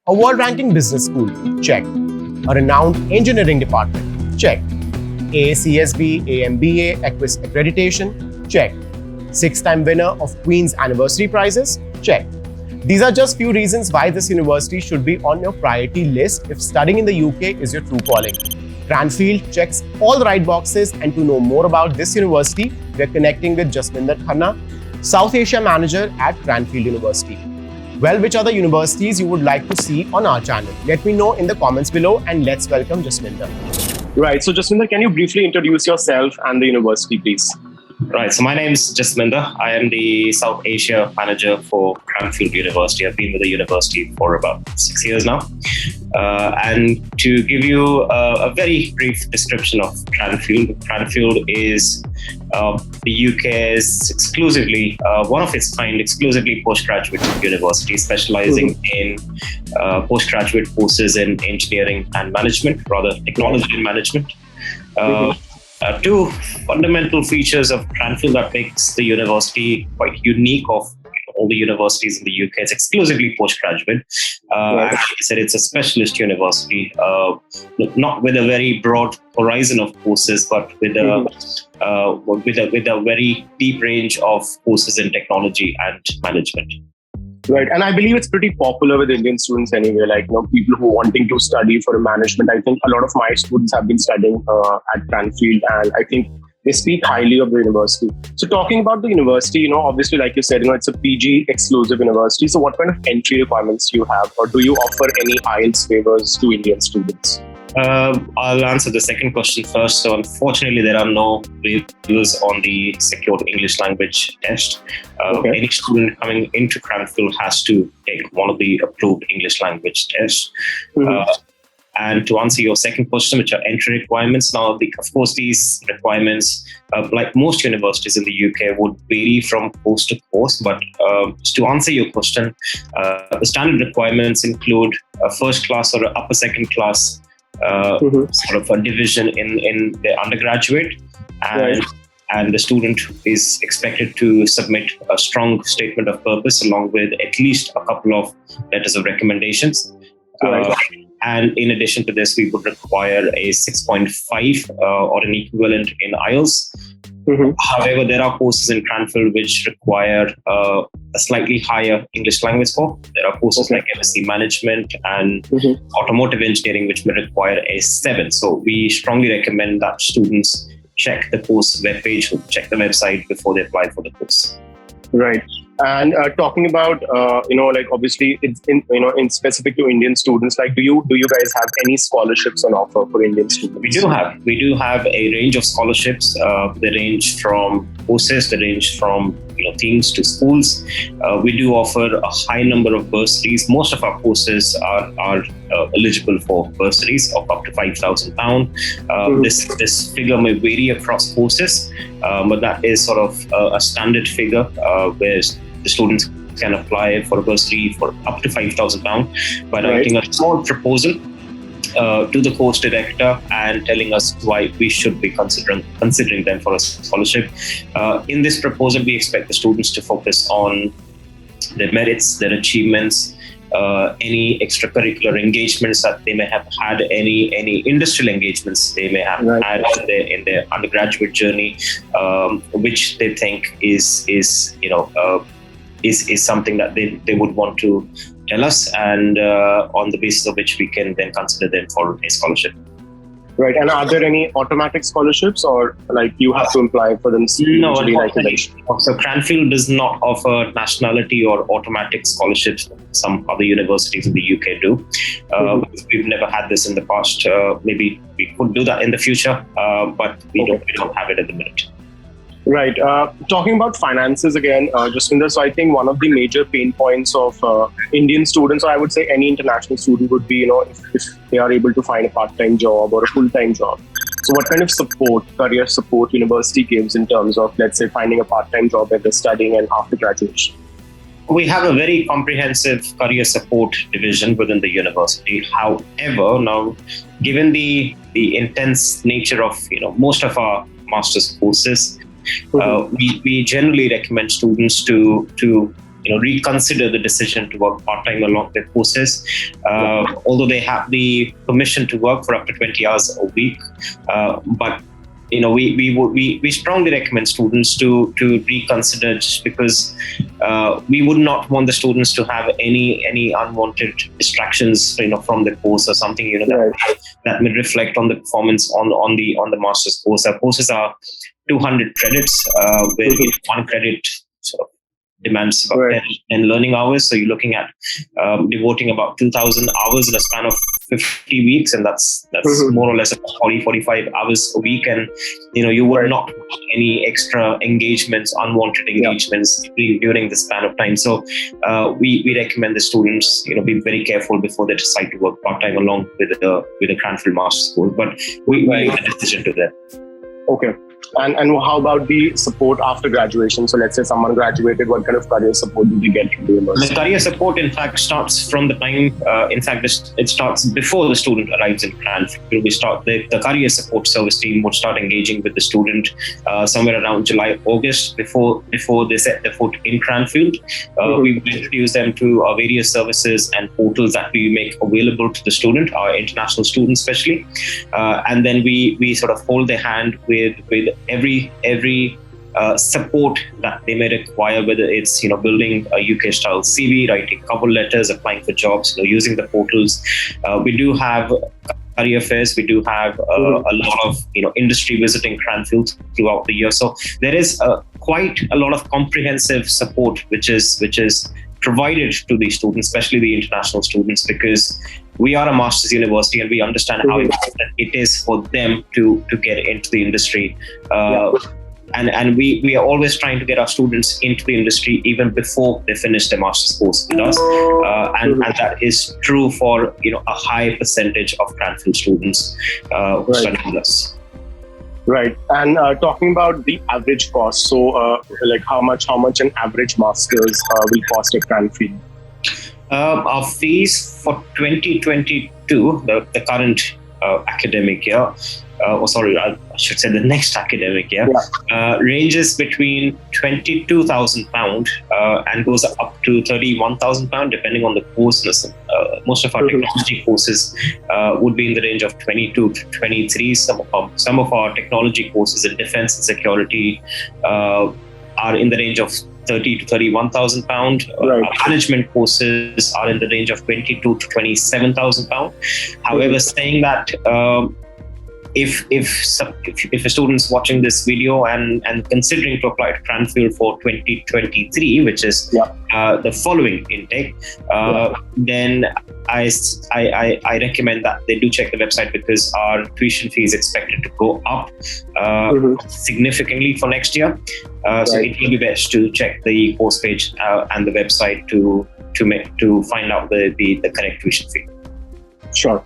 A world-ranking business school? Check. A renowned engineering department? Check. AACSB, AMBA, Equus accreditation? Check. Six-time winner of Queen's Anniversary Prizes? Check. These are just few reasons why this university should be on your priority list if studying in the UK is your true calling. Cranfield checks all the right boxes, and to know more about this university, we are connecting with Jaswinder Khanna, South Asia Manager at Cranfield University. Well, which other universities you would like to see on our channel? Let me know in the comments below, and let's welcome Jaswinder. Right. So, Jaswinder, can you briefly introduce yourself and the university, please? Right. So my name is Jaswinder. I am the South Asia Manager for Cranfield University. I've been with the university for about 6 years now. And to give you a very brief description of Cranfield, Cranfield is the UK's exclusively, one of its kind, exclusively postgraduate university, specializing in postgraduate courses in engineering and management, rather technology and management. Two fundamental features of Cranfield that makes the university quite unique of all the universities in the UK. It's exclusively postgraduate. As I said, it's a specialist university, not with a very broad horizon of courses, but with a very deep range of courses in technology and management. Right. And I believe it's pretty popular with Indian students anyway, like, people who are wanting to study for management. I think a lot of my students have been studying at Cranfield, and I think they speak highly of the university. So talking about the university, obviously, like you said, it's a PG exclusive university. So what kind of entry requirements do you have, or do you offer any IELTS waivers to Indian students? I'll answer the second question first. So unfortunately, there are no waivers on the secured English language test. Any student coming into Cranfield has to take one of the approved English language tests. And to answer your second question, which are entry requirements, now, of course, these requirements, like most universities in the UK, would vary from course to course. But to answer your question, the standard requirements include a first class or an upper second class sort of a division in the undergraduate, and the student is expected to submit a strong statement of purpose along with at least a couple of letters of recommendations. And in addition to this, we would require a 6.5 or an equivalent in IELTS. However, there are courses in Cranfield which require a slightly higher English language score. There are courses like MSc Management and Automotive Engineering which may require a 7. So we strongly recommend that students check the course webpage, check the website before they apply for the course. Right. And talking about, obviously, it's in specific to Indian students, like, do you guys have any scholarships on offer for Indian students? We do have a range of scholarships. They range from courses, they range from themes to schools. We do offer a high number of bursaries. Most of our courses are eligible for bursaries of up to £5,000. This figure may vary across courses, but that is sort of a standard figure where the students can apply for a bursary for up to £5,000 by writing a small proposal to the course director and telling us why we should be considering them for a scholarship. In this proposal, we expect the students to focus on their merits, their achievements, any extracurricular engagements that they may have had, any industrial engagements they may have had in their undergraduate journey, which they think is something that they would want to tell us, and on the basis of which we can then consider them for a scholarship. Right. And are there any automatic scholarships, or like you have to apply for them? No, so Cranfield does not offer nationality or automatic scholarships. Some other universities in the UK do. We've never had this in the past. Maybe we could do that in the future, but we don't have it at the minute. Right. Talking about finances again, Jaswinder, so I think one of the major pain points of Indian students, or I would say any international student, would be, if they are able to find a part-time job or a full-time job. So what kind of support, career support university gives in terms of, let's say, finding a part-time job while they're studying and after graduation? We have a very comprehensive career support division within the university. However, now, given the intense nature of most of our master's courses, we generally recommend students to reconsider the decision to work part-time along their courses. Although they have the permission to work for up to 20 hours a week, but we strongly recommend students to reconsider, just because we would not want the students to have any unwanted distractions from the course or something that may reflect on the performance on the master's course. Our courses are 200 credits, where one credit sort of demands about 10 learning hours. So you're looking at devoting about 2,000 hours in a span of 50 weeks, and that's more or less 45 hours a week. And you would not want any extra engagements, unwanted engagements during this span of time. So we recommend the students be very careful before they decide to work part-time along with the Cranfield Master's course. But we leave the decision to them. Okay. And how about the support after graduation? So let's say someone graduated, what kind of career support do they get from the university? The career support, in fact, starts from the time, it starts before the student arrives in Cranfield. The career support service team would start engaging with the student somewhere around July, August, before they set their foot in Cranfield. We would introduce them to our various services and portals that we make available to the student, our international students especially. And then we sort of hold their hand with every support that they may require, whether it's building a UK style CV, writing cover letters, applying for jobs, using the portals. We do have career fairs. We do have a lot of industry visiting Cranfield throughout the year. So there is quite a lot of comprehensive support which is provided to the students, especially the international students, because we are a master's university and we understand how important it is for them to get into the industry. And we are always trying to get our students into the industry even before they finish their master's course with us. And that is true for a high percentage of Cranfield students who study with us. Right. And talking about the average cost, so how much an average master's will cost at Cranfield? Our fees for 2022, the current academic year, I should say the next academic year, ranges between £22,000 and goes up to £31,000 depending on the course. Most of our technology courses would be in the range of 22 to 23. Some of our technology courses in defense and security are in the range of 30 to 31,000 pound. Management courses are in the range of 22 to 27,000 pound. However, saying that, if a student's watching this video and considering to apply to Cranfield for 2023, which is the following intake, then I recommend that they do check the website, because our tuition fee is expected to go up significantly for next year. So it will be best to check the course page and the website to find out the correct tuition fee. Sure.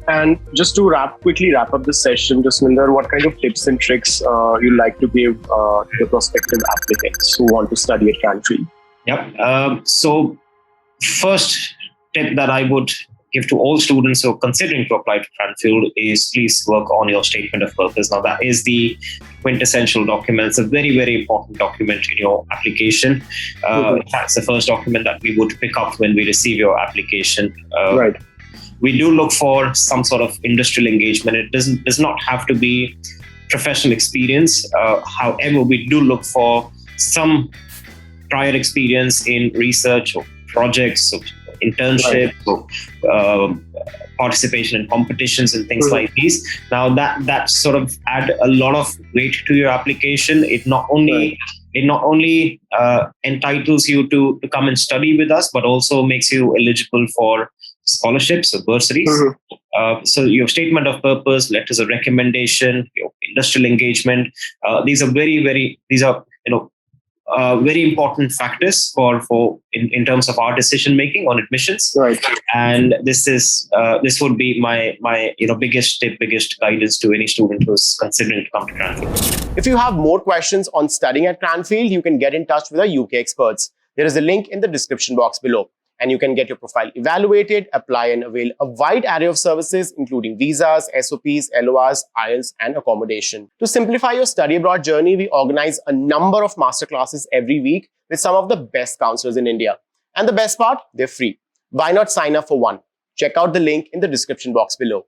And just to quickly wrap up this session, Jaswinder, what kind of tips and tricks you'd like to give to the prospective applicants who want to study at Cranfield? So first tip that I would give to all students who are considering to apply to Cranfield is please work on your statement of purpose. Now, that is the quintessential document. It's a very, very important document in your application. That's the first document that we would pick up when we receive your application. We do look for some sort of industrial engagement. It does not have to be professional experience. However, we do look for some prior experience in research or projects or internships or participation in competitions and things like these. Now that sort of add a lot of weight to your application. It not only entitles you to come and study with us, but also makes you eligible for scholarships or bursaries. So your statement of purpose, letters of recommendation, your industrial engagement, these are very important factors for in terms of our decision making on admissions. And this would be my biggest tip, biggest guidance to any student who's considering to come to Cranfield. If you have more questions on studying at Cranfield, you can get in touch with our UK experts. There is a link in the description box below. and you can get your profile evaluated, apply and avail a wide array of services, including visas, SOPs, LORs, IELTS, and accommodation. To simplify your study abroad journey, we organize a number of masterclasses every week with some of the best counselors in India. And the best part, they're free. Why not sign up for one? Check out the link in the description box below.